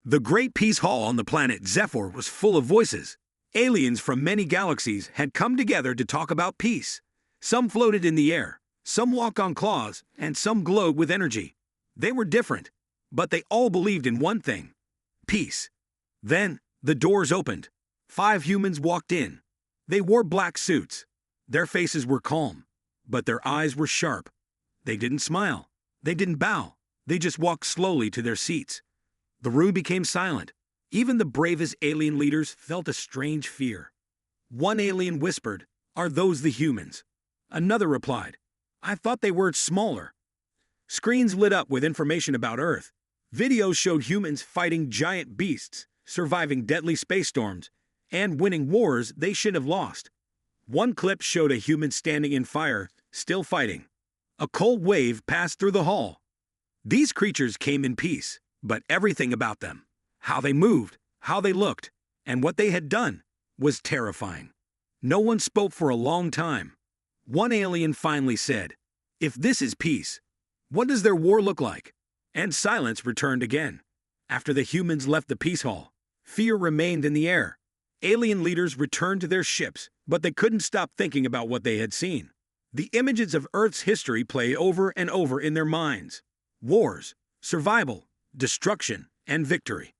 The Great Peace Hall on the planet Zephyr was full of voices. Aliens from many galaxies had come together to talk about peace. Some floated in the air, some walked on claws, and some glowed with energy. They were different, but they all believed in one thing: peace. Then, the doors opened. 5 humans walked in. They wore black suits. Their faces were calm, but their eyes were sharp. They didn't smile. They didn't bow. They just walked slowly to their seats. The room became silent. Even the bravest alien leaders felt a strange fear. One alien whispered, "Are those the humans?" Another replied, "I thought they were smaller." Screens lit up with information about Earth. Videos showed humans fighting giant beasts, surviving deadly space storms, and winning wars they shouldn't have lost. One clip showed a human standing in fire, still fighting. A cold wave passed through the hall. These creatures came in peace, but everything about them, how they moved, how they looked, and what they had done, was terrifying. No one spoke for a long time. One alien finally said, "If this is peace, what does their war look like?" And silence returned again. After the humans left the peace hall, fear remained in the air. Alien leaders returned to their ships, but they couldn't stop thinking about what they had seen. The images of Earth's history played over and over in their minds: wars, survival, destruction, and victory.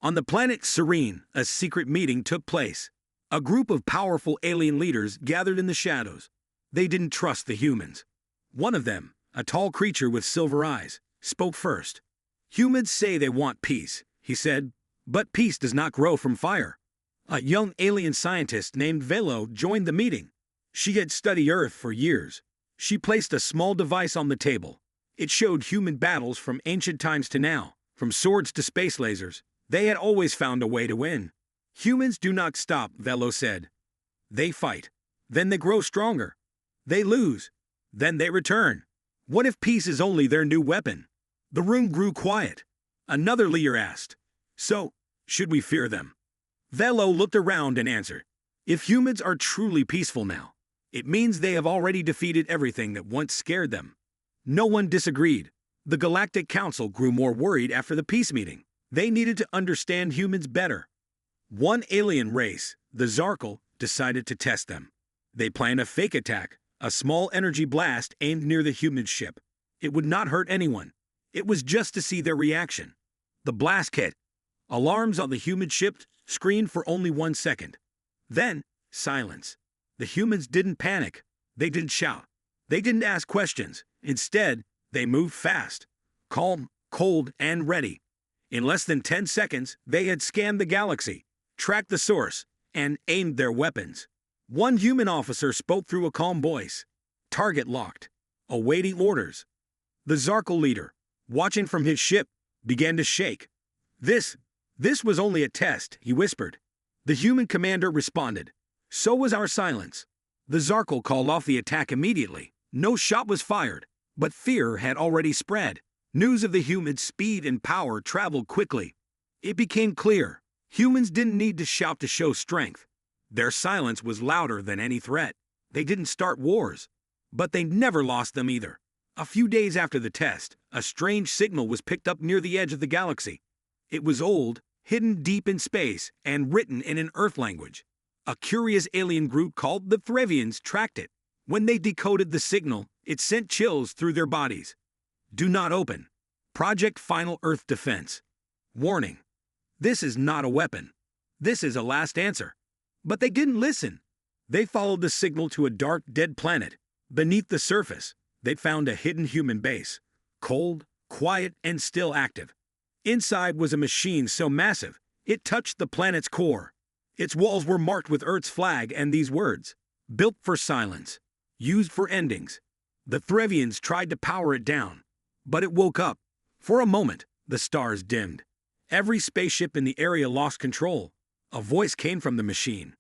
On the planet Serene, a secret meeting took place. A group of powerful alien leaders gathered in the shadows. They didn't trust the humans. One of them, a tall creature with silver eyes, spoke first. "Humans say they want peace," he said, "but peace does not grow from fire." A young alien scientist named Velo joined the meeting. She had studied Earth for years. She placed a small device on the table. It showed human battles from ancient times to now, from swords to space lasers. They had always found a way to win. "Humans do not stop," Velo said. "They fight. Then they grow stronger. They lose. Then they return. What if peace is only their new weapon?" The room grew quiet. Another leader asked, "So, should we fear them?" Velo looked around and answered, "If humans are truly peaceful now, it means they have already defeated everything that once scared them." No one disagreed. The Galactic Council grew more worried after the peace meeting. They needed to understand humans better. One alien race, the Zarkal, decided to test them. They planned a fake attack, a small energy blast aimed near the human ship. It would not hurt anyone. It was just to see their reaction. The blast hit. Alarms on the human ship screamed for only 1 second. Then, silence. The humans didn't panic. They didn't shout. They didn't ask questions. Instead, they moved fast, calm, cold, and ready. In less than 10 seconds, they had scanned the galaxy, tracked the source, and aimed their weapons. One human officer spoke through a calm voice. "Target locked. Awaiting orders." The Zarkal leader, watching from his ship, began to shake. This was only a test," he whispered. The human commander responded. "So was our silence." The Zarkal called off the attack immediately. No shot was fired, but fear had already spread. News of the humans' speed and power traveled quickly. It became clear: humans didn't need to shout to show strength. Their silence was louder than any threat. They didn't start wars, but they never lost them either. A few days after the test, a strange signal was picked up near the edge of the galaxy. It was old, hidden deep in space, and written in an Earth language. A curious alien group called the Threvians tracked it. When they decoded the signal, it sent chills through their bodies. "Do not open. Project Final Earth Defense. Warning. This is not a weapon. This is a last answer." But they didn't listen. They followed the signal to a dark, dead planet. Beneath the surface, they found a hidden human base, cold, quiet, and still active. Inside was a machine so massive, it touched the planet's core. Its walls were marked with Earth's flag and these words: "Built for silence. Used for endings." The Threvians tried to power it down, but it woke up. For a moment, the stars dimmed. Every spaceship in the area lost control. A voice came from the machine.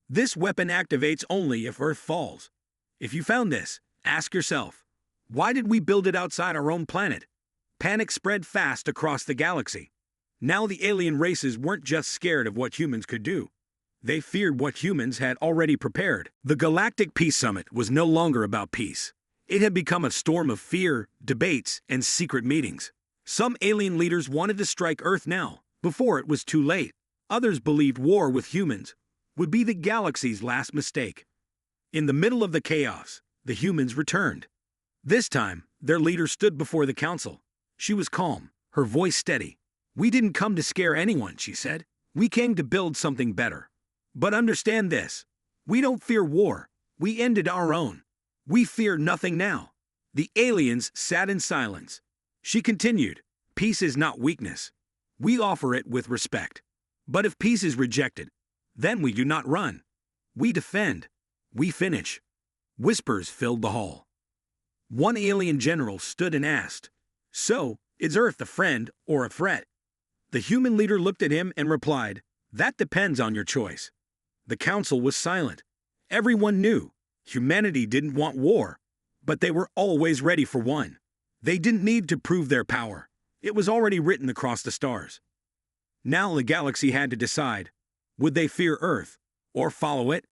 "This weapon activates only if Earth falls. If you found this, ask yourself, why did we build it outside our own planet?" Panic spread fast across the galaxy. Now the alien races weren't just scared of what humans could do. They feared what humans had already prepared. The Galactic Peace Summit was no longer about peace. It had become a storm of fear, debates, and secret meetings. Some alien leaders wanted to strike Earth now. before it was too late. Others believed war with humans would be the galaxy's last mistake. In the middle of the chaos, the humans returned. This time, their leader stood before the council. She was calm, her voice steady. "We didn't come to scare anyone," she said. "We came to build something better. But understand this. We don't fear war. We ended our own. We fear nothing now." The aliens sat in silence. She continued, "Peace is not weakness. We offer it with respect. But if peace is rejected, then we do not run. We defend. We finish." Whispers filled the hall. One alien general stood and asked, "So, is Earth a friend or a threat?" The human leader looked at him and replied, "That depends on your choice." The council was silent. Everyone knew humanity didn't want war, but they were always ready for one. They didn't need to prove their power. It was already written across the stars. Now the galaxy had to decide, would they fear Earth or follow it?